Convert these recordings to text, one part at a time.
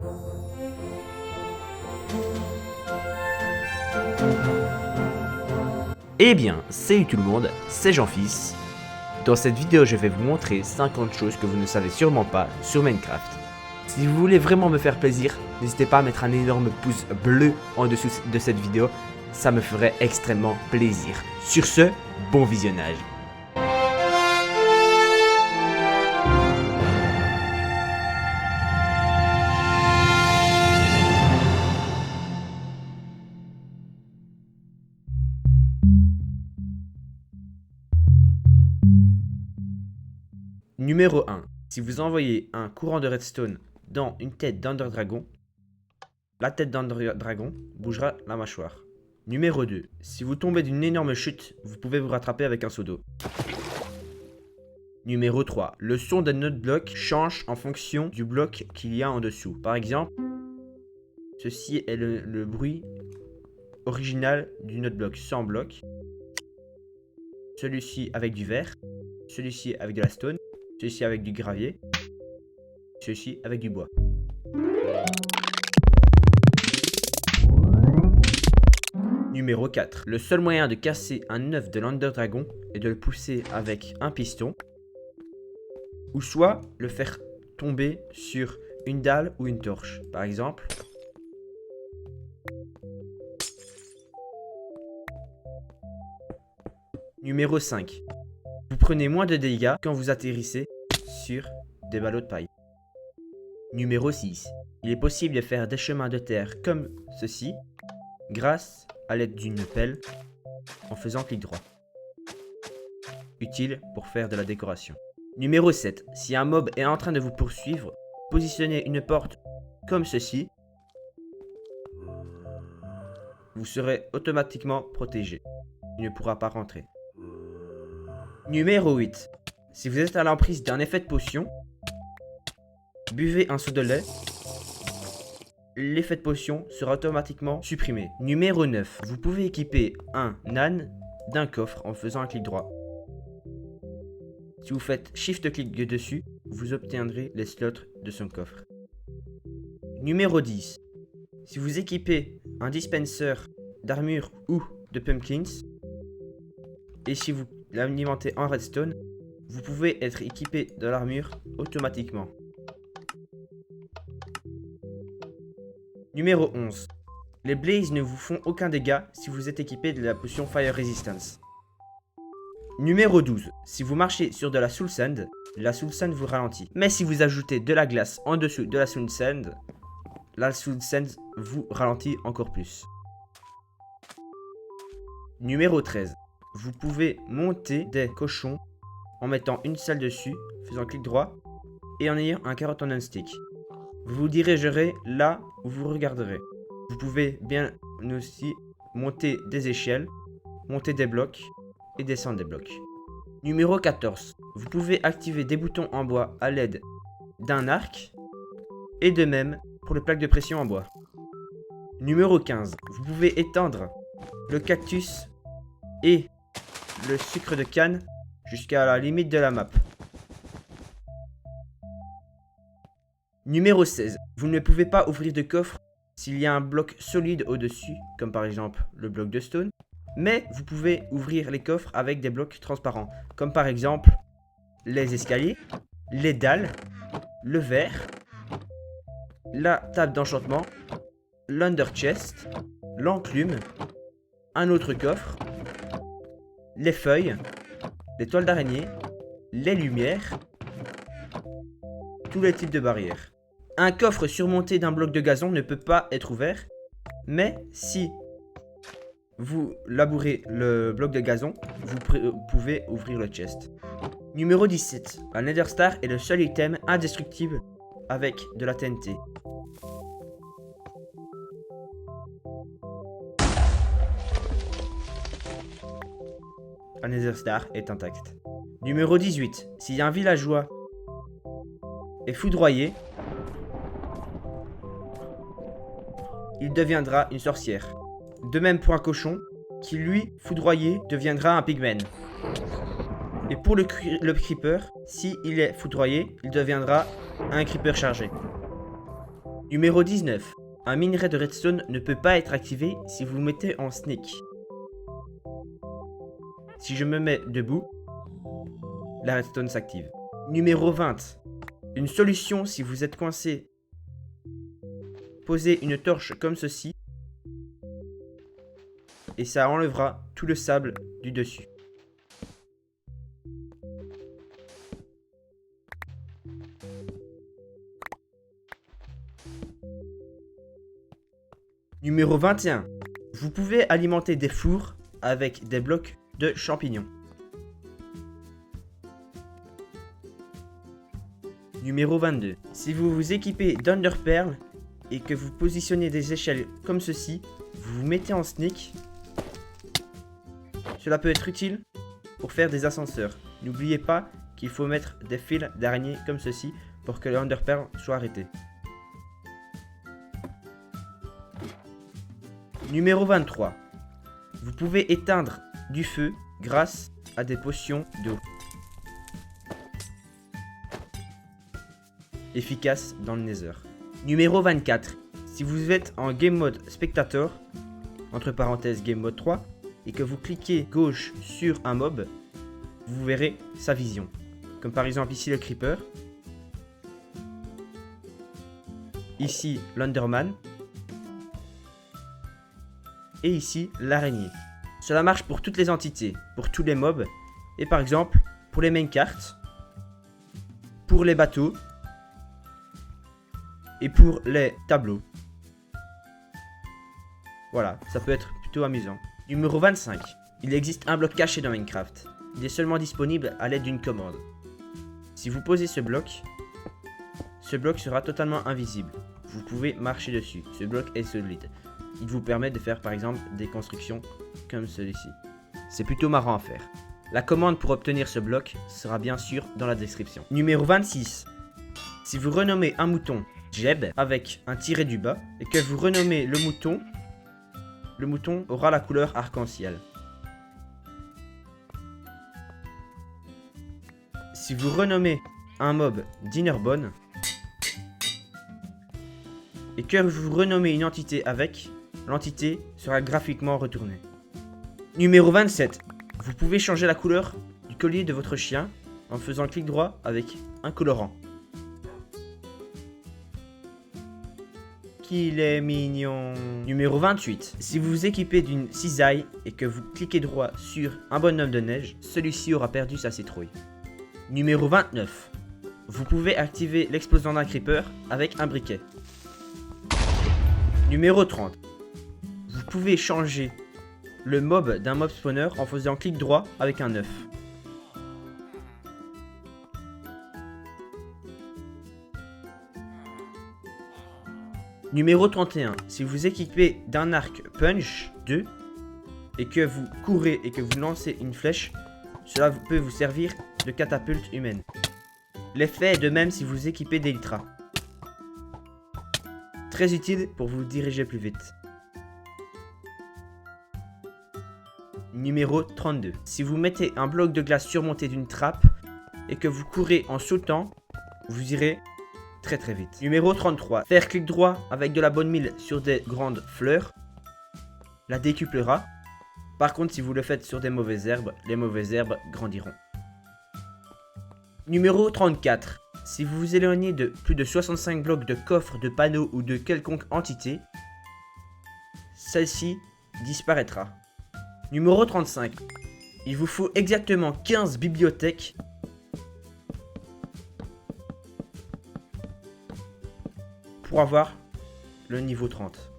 Eh bien, salut tout le monde, c'est Jean-Fils. Dans cette vidéo, je vais vous montrer 50 choses que vous ne savez sûrement pas sur Minecraft. Si vous voulez vraiment me faire plaisir, n'hésitez pas à mettre un énorme pouce bleu en dessous de cette vidéo, ça me ferait extrêmement plaisir. Sur ce, bon visionnage. Numéro 1. Si vous envoyez un courant de redstone dans une tête d'Ender Dragon, la tête d'Ender Dragon bougera la mâchoire. Numéro 2. Si vous tombez d'une énorme chute, vous pouvez vous rattraper avec un seau d'eau. Numéro 3. Le son d'un autre bloc change en fonction du bloc qu'il y a en dessous. Par exemple, ceci est le bruit original du autre bloc sans bloc. Celui-ci avec du verre. Celui-ci avec de la stone. Celui-ci avec du gravier. Celui-ci avec du bois. Numéro 4. Le seul moyen de casser un œuf de l'Ender Dragon est de le pousser avec un piston. Ou soit le faire tomber sur une dalle ou une torche. Par exemple. Numéro 5. Vous prenez moins de dégâts quand vous atterrissez sur des ballots de paille. Numéro 6. Il est possible de faire des chemins de terre comme ceci grâce à l'aide d'une pelle en faisant clic droit. Utile pour faire de la décoration. Numéro 7. Si un mob est en train de vous poursuivre, positionnez une porte comme ceci. Vous serez automatiquement protégé. Il ne pourra pas rentrer. Numéro 8. Si vous êtes à l'emprise d'un effet de potion, buvez un seau de lait. L'effet de potion sera automatiquement supprimé. Numéro 9. Vous pouvez équiper un âne d'un coffre en faisant un clic droit. Si vous faites Shift-clic dessus, vous obtiendrez les slots de son coffre. Numéro 10. Si vous équipez un dispenser d'armure ou de pumpkins, et si vous l'alimentez en redstone, vous pouvez être équipé de l'armure automatiquement. Numéro 11. Les blazes ne vous font aucun dégât si vous êtes équipé de la potion Fire Resistance. Numéro 12. Si vous marchez sur de la soul sand vous ralentit. Mais si vous ajoutez de la glace en dessous de la soul sand vous ralentit encore plus. Numéro 13. Vous pouvez monter des cochons en mettant une selle dessus, faisant clic droit, et en ayant un carrot en un stick. Vous vous dirigerez là où vous regarderez. Vous pouvez bien aussi monter des échelles, monter des blocs et descendre des blocs. Numéro 14. Vous pouvez activer des boutons en bois à l'aide d'un arc, et de même pour les plaques de pression en bois. Numéro 15. Vous pouvez étendre le cactus et le sucre de canne jusqu'à la limite de la map. Numéro 16. Vous ne pouvez pas ouvrir de coffre s'il y a un bloc solide au-dessus, comme par exemple le bloc de stone, mais vous pouvez ouvrir les coffres avec des blocs transparents, comme par exemple les escaliers, les dalles, le verre, la table d'enchantement, l'under chest, l'enclume, un autre coffre, les feuilles, les toiles d'araignée, les lumières, tous les types de barrières. Un coffre surmonté d'un bloc de gazon ne peut pas être ouvert, mais si vous labourez le bloc de gazon, vous pouvez ouvrir le chest. Numéro 17. La Nether Star est le seul item indestructible avec de la TNT. La Nether Star est intacte. Numéro 18. Si un villageois est foudroyé, il deviendra une sorcière. De même pour un cochon, qui lui, foudroyé, deviendra un pigman. Et pour le creeper, si il est foudroyé, il deviendra un creeper chargé. Numéro 19. Un minerai de redstone ne peut pas être activé si vous vous mettez en sneak. Si je me mets debout, la redstone s'active. Numéro 20. Une solution si vous êtes coincé. Posez une torche comme ceci et ça enlèvera tout le sable du dessus. Numéro 21. Vous pouvez alimenter des fours avec des blocs de champignons. Numéro 22. Si vous vous équipez d'Enderpearl et que vous positionnez des échelles comme ceci, vous vous mettez en sneak. Cela peut être utile pour faire des ascenseurs. N'oubliez pas qu'il faut mettre des fils d'araignée comme ceci pour que l'Enderpearl soit arrêté. Numéro 23. Vous pouvez éteindre du feu grâce à des potions d'eau. Efficace dans le Nether. Numéro 24. Si vous êtes en Game Mode Spectator, entre parenthèses Game Mode 3, et que vous cliquez gauche sur un mob, vous verrez sa vision. Comme par exemple ici le Creeper. Ici l'Enderman. Et ici l'araignée. Cela marche pour toutes les entités, pour tous les mobs, et par exemple pour les main carts, pour les bateaux, et pour les tableaux. Voilà, ça peut être plutôt amusant. Numéro 25. Il existe un bloc caché dans Minecraft. Il est seulement disponible à l'aide d'une commande. Si vous posez ce bloc sera totalement invisible. Vous pouvez marcher dessus. Ce bloc est solide. Il vous permet de faire par exemple des constructions comme celui-ci. C'est plutôt marrant à faire. La commande pour obtenir ce bloc sera bien sûr dans la description. Numéro 26. Si vous renommez un mouton Jeb avec un tiret du bas et que vous renommez le mouton aura la couleur arc-en-ciel. Si vous renommez un mob Dinnerbone et que vous renommez une entité avec, l'entité sera graphiquement retournée. Numéro 27. Vous pouvez changer la couleur du collier de votre chien en faisant clic droit avec un colorant. Qu'il est mignon. Numéro 28. Si vous vous équipez d'une cisaille et que vous cliquez droit sur un bonhomme de neige, celui-ci aura perdu sa citrouille. Numéro 29. Vous pouvez activer l'explosion d'un creeper avec un briquet. Numéro 30. Vous pouvez changer le mob d'un mob spawner en faisant clic droit avec un œuf. Numéro 31. Si vous équipez d'un arc punch 2 et que vous courez et que vous lancez une flèche, cela peut vous servir de catapulte humaine. L'effet est de même si vous équipez d'Elytra. Très utile pour vous diriger plus vite. Numéro 32. Si vous mettez un bloc de glace surmonté d'une trappe et que vous courez en sautant, vous irez très vite. Numéro 33. Faire clic droit avec de la bonne mille sur des grandes fleurs la décuplera. Par contre, si vous le faites sur des mauvaises herbes, les mauvaises herbes grandiront. Numéro 34. Si vous vous éloignez de plus de 65 blocs de coffres, de panneaux ou de quelconque entité, celle-ci disparaîtra. Numéro 35. Il vous faut exactement 15 bibliothèques pour avoir le niveau 30.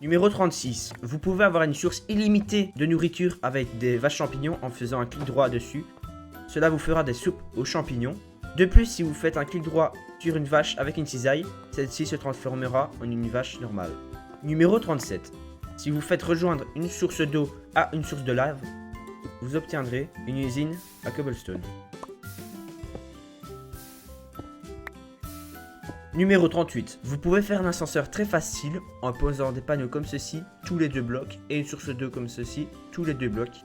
Numéro 36. Vous pouvez avoir une source illimitée de nourriture avec des vaches champignons en faisant un clic droit dessus. Cela vous fera des soupes aux champignons. De plus, si vous faites un clic droit sur une vache avec une cisaille, celle-ci se transformera en une vache normale. Numéro 37. Si vous faites rejoindre une source d'eau à une source de lave, vous obtiendrez une usine à cobblestone. Numéro 38. Vous pouvez faire un ascenseur très facile en posant des panneaux comme ceci, tous les deux blocs, et une source d'eau comme ceci, tous les deux blocs.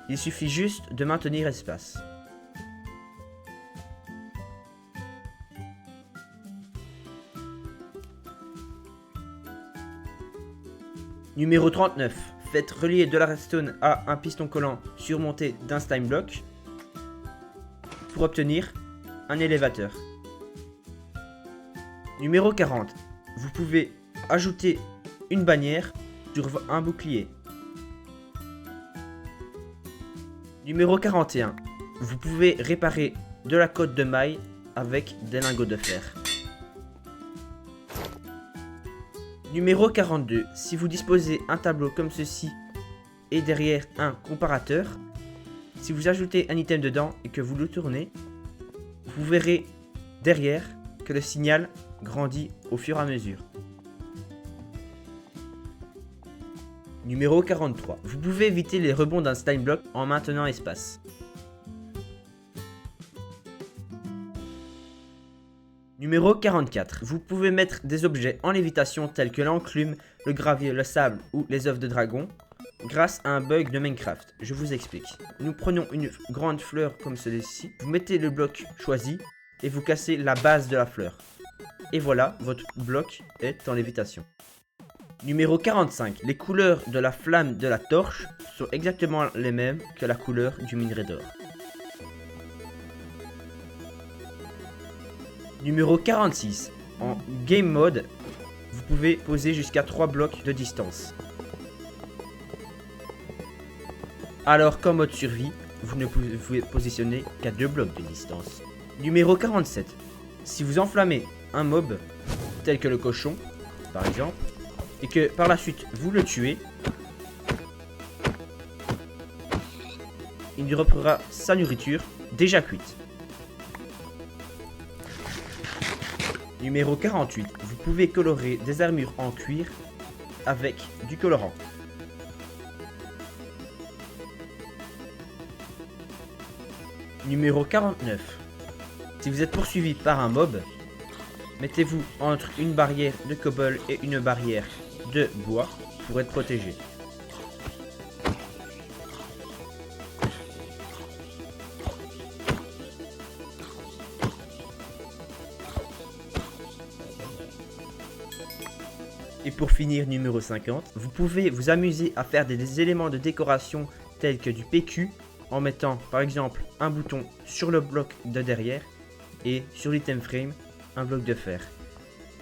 Il suffit juste de maintenir espace. Numéro 39. Faites relier de la redstone à un piston collant surmonté d'un slime block pour obtenir un élévateur. Numéro 40. Vous pouvez ajouter une bannière sur un bouclier. Numéro 41. Vous pouvez réparer de la cotte de maille avec des lingots de fer. Numéro 42. Si vous disposez un tableau comme ceci et derrière un comparateur, si vous ajoutez un item dedans et que vous le tournez, vous verrez derrière que le signal grandit au fur et à mesure. Numéro 43. Vous pouvez éviter les rebonds d'un slime block en maintenant espace. Numéro 44. Vous pouvez mettre des objets en lévitation tels que l'enclume, le gravier, le sable ou les œufs de dragon grâce à un bug de Minecraft. Je vous explique. Nous prenons une grande fleur comme celle-ci, vous mettez le bloc choisi et vous cassez la base de la fleur. Et voilà, votre bloc est en lévitation. Numéro 45. Les couleurs de la flamme de la torche sont exactement les mêmes que la couleur du minerai d'or. Numéro 46. En Game Mode, vous pouvez poser jusqu'à 3 blocs de distance. Alors qu'en mode survie, vous ne pouvez positionner qu'à 2 blocs de distance. Numéro 47. Si vous enflammez un mob, tel que le cochon, par exemple, et que par la suite vous le tuez, il reprendra sa nourriture déjà cuite. Numéro 48. Vous pouvez colorer des armures en cuir avec du colorant. Numéro 49. Si vous êtes poursuivi par un mob, mettez-vous entre une barrière de cobble et une barrière de bois pour être protégé. Et pour finir, numéro 50, vous pouvez vous amuser à faire des éléments de décoration tels que du PQ en mettant par exemple un bouton sur le bloc de derrière et sur l'item frame un bloc de fer.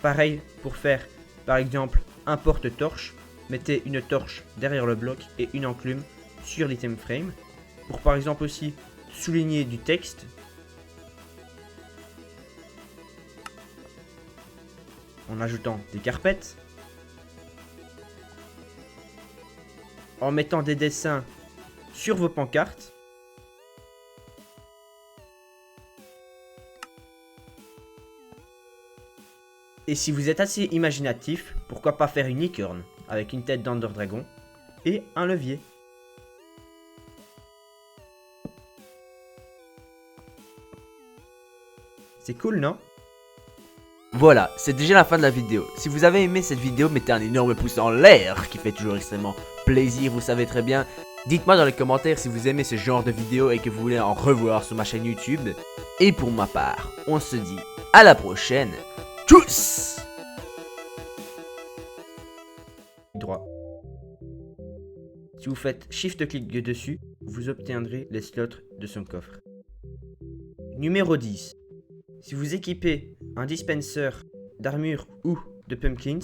Pareil pour faire par exemple un porte-torche, mettez une torche derrière le bloc et une enclume sur l'item frame. Pour par exemple aussi souligner du texte, en ajoutant des carpettes, en mettant des dessins sur vos pancartes, et si vous êtes assez imaginatif, pourquoi pas faire une licorne avec une tête d'Ender Dragon et un levier. C'est cool, non? Voilà, c'est déjà la fin de la vidéo. Si vous avez aimé cette vidéo, mettez un énorme pouce en l'air qui fait toujours extrêmement plaisir, vous savez très bien. Dites-moi dans les commentaires si vous aimez ce genre de vidéo et que vous voulez en revoir sur ma chaîne YouTube. Et pour ma part, on se dit à la prochaine. Tchuss! Droit. Si vous faites Shift-clic dessus, vous obtiendrez les slots de son coffre. Numéro 10. Si vous équipez un dispenser d'armure ou de pumpkins,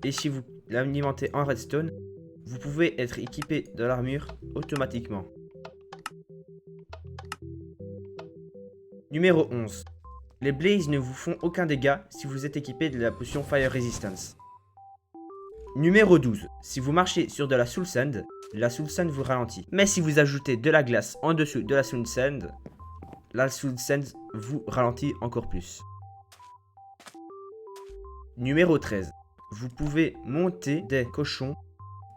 et si vous l'alimentez en redstone, vous pouvez être équipé de l'armure automatiquement. Numéro 11. Les blazes ne vous font aucun dégât si vous êtes équipé de la potion Fire Resistance. Numéro 12. Si vous marchez sur de la Soul Sand, la Soul Sand vous ralentit. Mais si vous ajoutez de la glace en dessous de la Soul Sand, la Soul Sand vous ralentit encore plus. Numéro 13. Vous pouvez monter des cochons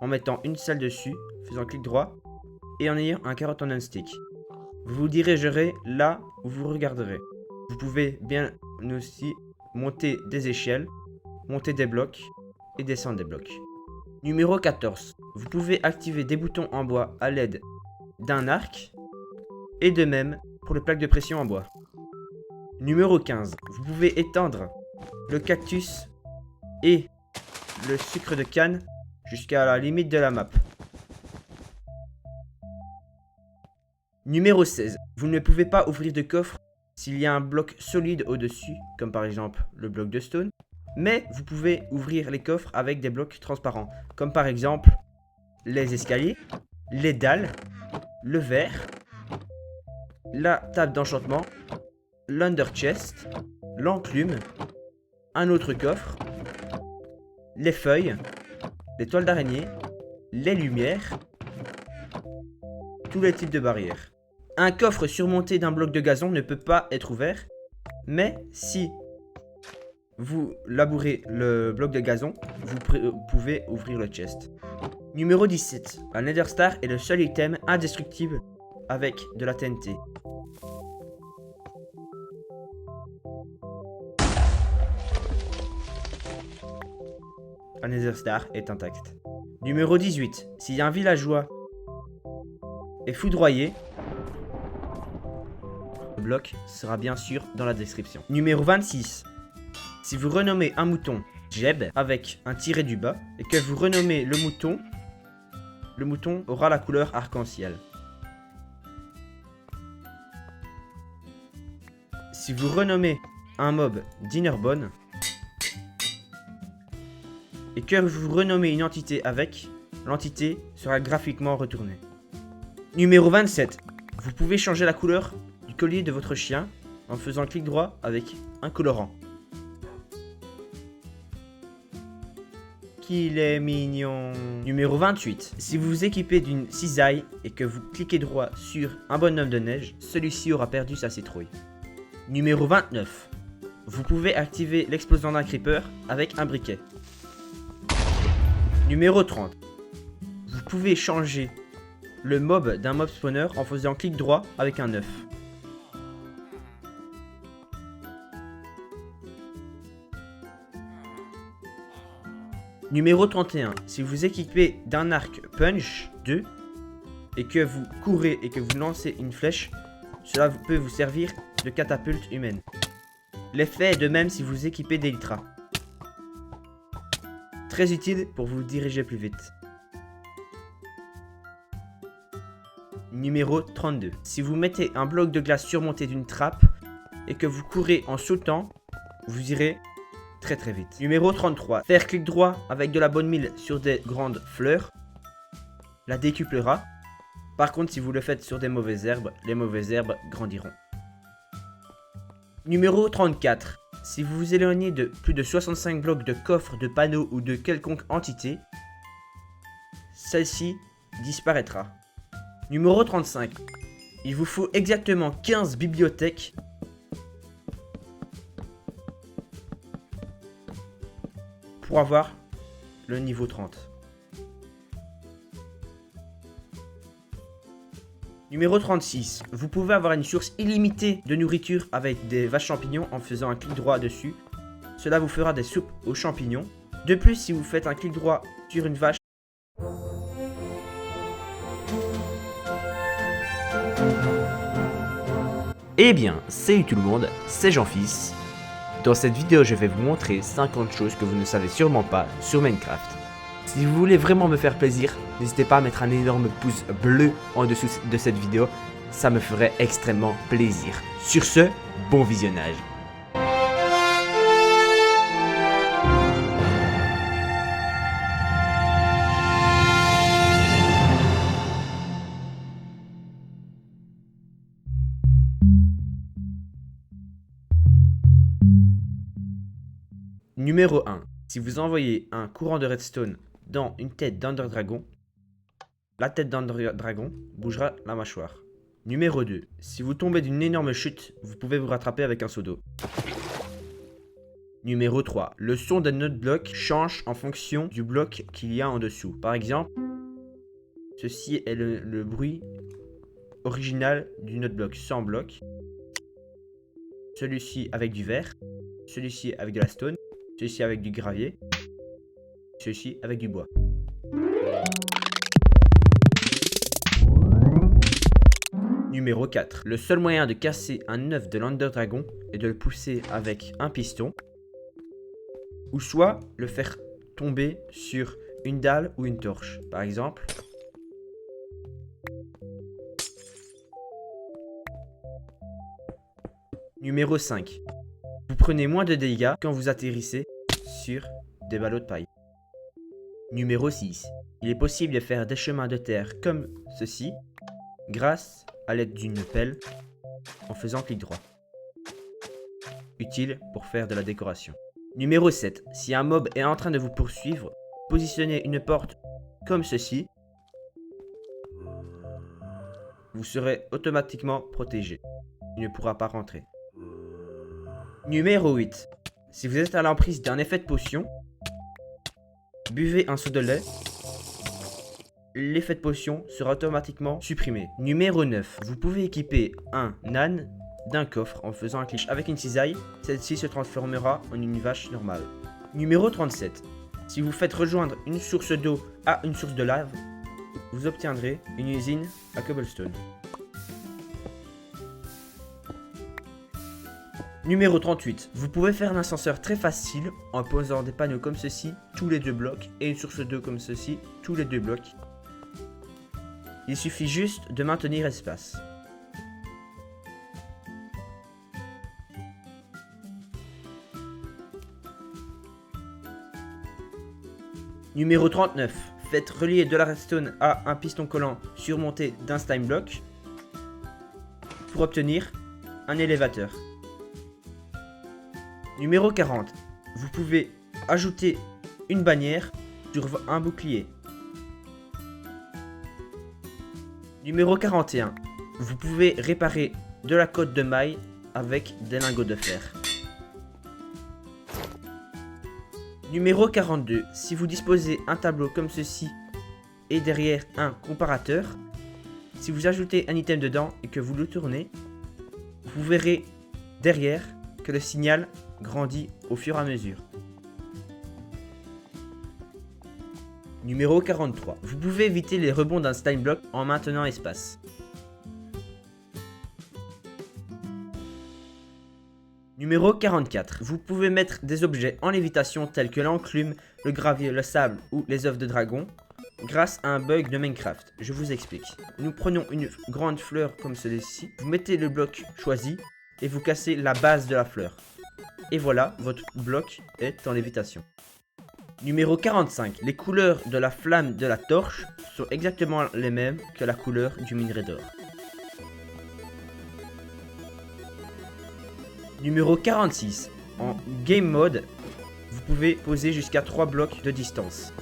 en mettant une selle dessus, faisant clic droit, et en ayant un carrot en un stick. Vous vous dirigerez là où vous regarderez. Vous pouvez bien aussi monter des échelles, monter des blocs et descendre des blocs. Numéro 14. Vous pouvez activer des boutons en bois à l'aide d'un arc et de même pour les plaques de pression en bois. Numéro 15. Vous pouvez étendre le cactus et le sucre de canne jusqu'à la limite de la map. Numéro 16. Vous ne pouvez pas ouvrir de coffre s'il y a un bloc solide au-dessus, comme par exemple le bloc de stone, mais vous pouvez ouvrir les coffres avec des blocs transparents, comme par exemple les escaliers, les dalles, le verre, la table d'enchantement, l'underchest, l'enclume, un autre coffre, les feuilles, les toiles d'araignée, les lumières, tous les types de barrières. Un coffre surmonté d'un bloc de gazon ne peut pas être ouvert, mais si vous labourez le bloc de gazon, vous pouvez ouvrir le chest. Numéro 17. La Nether Star est le seul item indestructible avec de la TNT. La Nether Star est intacte. Numéro 18. S'il y a un villageois est foudroyé, le bloc sera bien sûr dans la description. Numéro 26. Si vous renommez un mouton Jeb avec un tiré du bas et que vous renommez le mouton aura la couleur arc-en-ciel. Si vous renommez un mob Dinnerbone et que vous renommez une entité avec, l'entité sera graphiquement retournée. Numéro 27. Vous pouvez changer la couleur du collier de votre chien en faisant clic droit avec un colorant. Qu'il est mignon. Numéro 28. Si vous vous équipez d'une cisaille et que vous cliquez droit sur un bonhomme de neige, celui-ci aura perdu sa citrouille. Numéro 29. Vous pouvez activer l'explosion d'un creeper avec un briquet. Numéro 30. Vous pouvez changer le mob d'un mob spawner en faisant clic droit avec un œuf. Numéro 31. Si vous équipez d'un arc punch 2 et que vous courez et que vous lancez une flèche, cela peut vous servir de catapulte humaine. L'effet est de même si vous équipez d'Elytra. Très utile pour vous diriger plus vite. Numéro 32. Si vous mettez un bloc de glace surmonté d'une trappe et que vous courez en sautant, vous irez très très vite. Numéro 33. Faire clic droit avec de la bonne mille sur des grandes fleurs la décuplera. Par contre, si vous le faites sur des mauvaises herbes, les mauvaises herbes grandiront. Numéro 34. Si vous vous éloignez de plus de 65 blocs de coffres, de panneaux ou de quelconque entité, celle-ci disparaîtra. Numéro 35. Il vous faut exactement 15 bibliothèques pour avoir le niveau 30. Numéro 36. Vous pouvez avoir une source illimitée de nourriture avec des vaches champignons en faisant un clic droit dessus. Cela vous fera des soupes aux champignons. De plus, si vous faites un clic droit sur une vache, Eh bien, salut tout le monde, c'est Jean-Fils. Dans cette vidéo, je vais vous montrer 50 choses que vous ne savez sûrement pas sur Minecraft. Si vous voulez vraiment me faire plaisir, n'hésitez pas à mettre un énorme pouce bleu en dessous de cette vidéo, ça me ferait extrêmement plaisir. Sur ce, bon visionnage. Numéro 1. Si vous envoyez un courant de redstone dans une tête d'Ender Dragon, la tête d'Ender Dragon bougera la mâchoire. Numéro 2. Si vous tombez d'une énorme chute, vous pouvez vous rattraper avec un seau d'eau. Numéro 3. Le son d'un autre bloc change en fonction du bloc qu'il y a en dessous. Par exemple, ceci est le bruit original d'une autre bloc sans bloc. Celui-ci avec du verre. Celui-ci avec de la stone. Celui-ci avec du gravier. Celui-ci avec du bois. Numéro 4. Le seul moyen de casser un œuf de l'Ender Dragon est de le pousser avec un piston. Ou soit le faire tomber sur une dalle ou une torche. Par exemple, numéro 5. Vous prenez moins de dégâts quand vous atterrissez sur des ballots de paille. Numéro 6. Il est possible de faire des chemins de terre comme ceci grâce à l'aide d'une pelle en faisant clic droit. Utile pour faire de la décoration. Numéro 7. Si un mob est en train de vous poursuivre, positionnez une porte comme ceci. Vous serez automatiquement protégé. Il ne pourra pas rentrer. Numéro 8. Si vous êtes à l'emprise d'un effet de potion, buvez un seau de lait. L'effet de potion sera automatiquement supprimé. Numéro 9. Vous pouvez équiper un âne d'un coffre en faisant un clic avec une cisaille. Celle-ci se transformera en une vache normale. Numéro 37. Si vous faites rejoindre une source d'eau à une source de lave, vous obtiendrez une usine à cobblestone. Numéro 38. Vous pouvez faire un ascenseur très facile en posant des panneaux comme ceci, tous les 2 blocs, et une source d'eau comme ceci, tous les 2 blocs. Il suffit juste de maintenir espace. Numéro 39. Faites relier de la redstone à un piston collant surmonté d'un slime block pour obtenir un élévateur. Numéro 40. Vous pouvez ajouter une bannière sur un bouclier. Numéro 41. Vous pouvez réparer de la cotte de maille avec des lingots de fer. Numéro 42. Si vous disposez un tableau comme ceci et derrière un comparateur, si vous ajoutez un item dedans et que vous le tournez, vous verrez derrière que le signal grandit au fur et à mesure. Numéro 43. Vous pouvez éviter les rebonds d'un slime block en maintenant espace. Numéro 44. Vous pouvez mettre des objets en lévitation tels que l'enclume, le gravier, le sable ou les œufs de dragon grâce à un bug de Minecraft. Je vous explique. Nous prenons une grande fleur comme celle-ci, vous mettez le bloc choisi et vous cassez la base de la fleur. Et voilà, votre bloc est en lévitation. Numéro 45. Les couleurs de la flamme de la torche sont exactement les mêmes que la couleur du minerai d'or. Numéro 46. En Game Mode, vous pouvez poser jusqu'à 3 blocs de distance.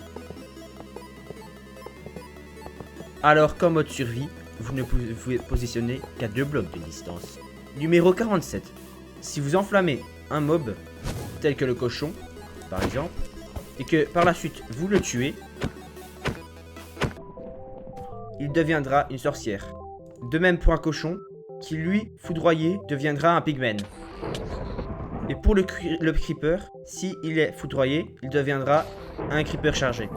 Alors qu'en mode survie, vous ne pouvez positionner qu'à 2 blocs de distance. Numéro 47. Si vous enflammez un mob, tel que le cochon, par exemple, et que par la suite vous le tuez, il deviendra une sorcière. De même pour un cochon, qui lui, foudroyé, deviendra un pigman. Et pour le creeper, si il est foudroyé, il deviendra un creeper chargé.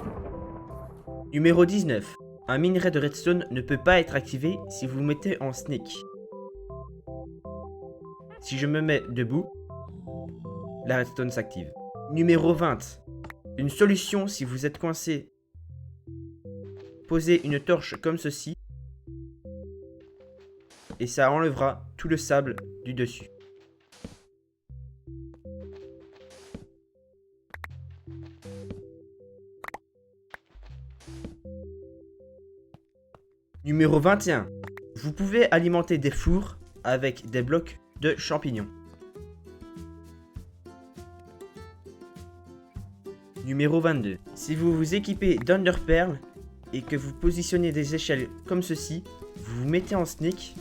Numéro 19. Un minerai de redstone ne peut pas être activé si vous le mettez en sneak. Si je me mets debout, la redstone s'active. Numéro 20. Une solution si vous êtes coincé. Posez une torche comme ceci et ça enlèvera tout le sable du dessus. Numéro 21. Vous pouvez alimenter des fours avec des blocs de champignons. Numéro 22. Si vous vous équipez d'Enderpearl et que vous positionnez des échelles comme ceci, vous vous mettez en sneak.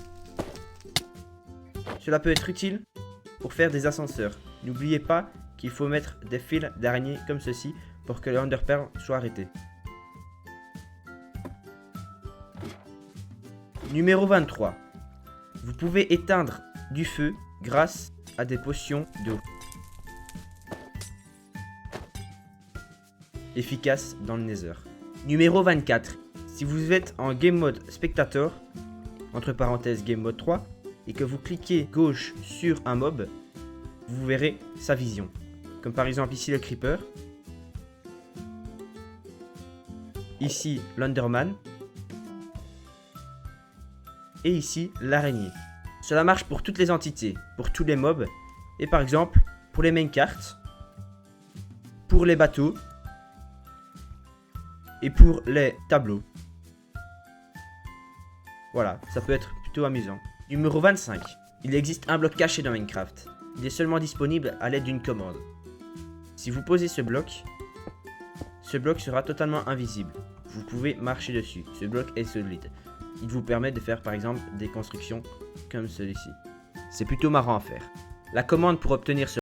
Cela peut être utile pour faire des ascenseurs. N'oubliez pas qu'il faut mettre des fils d'araignée comme ceci pour que l'Enderpearl soit arrêté. Numéro 23. Vous pouvez éteindre du feu grâce à des potions d'eau. Efficace dans le Nether. Numéro 24. Si vous êtes en Game Mode Spectator, entre parenthèses Game Mode 3, et que vous cliquez gauche sur un mob, vous verrez sa vision. Comme par exemple ici le Creeper. ici l'Underman et ici l'araignée. Cela marche pour toutes les entités, pour tous les mobs et par exemple pour les main cartes, pour les bateaux et pour les tableaux. Voilà, ça peut être plutôt amusant. Numéro 25. Il existe un bloc caché dans Minecraft. Il est seulement disponible à l'aide d'une commande. Si vous posez ce bloc sera totalement invisible. Vous pouvez marcher dessus. Ce bloc est solide. Il vous permet de faire par exemple des constructions comme celui-ci. C'est plutôt marrant à faire. La commande pour obtenir ce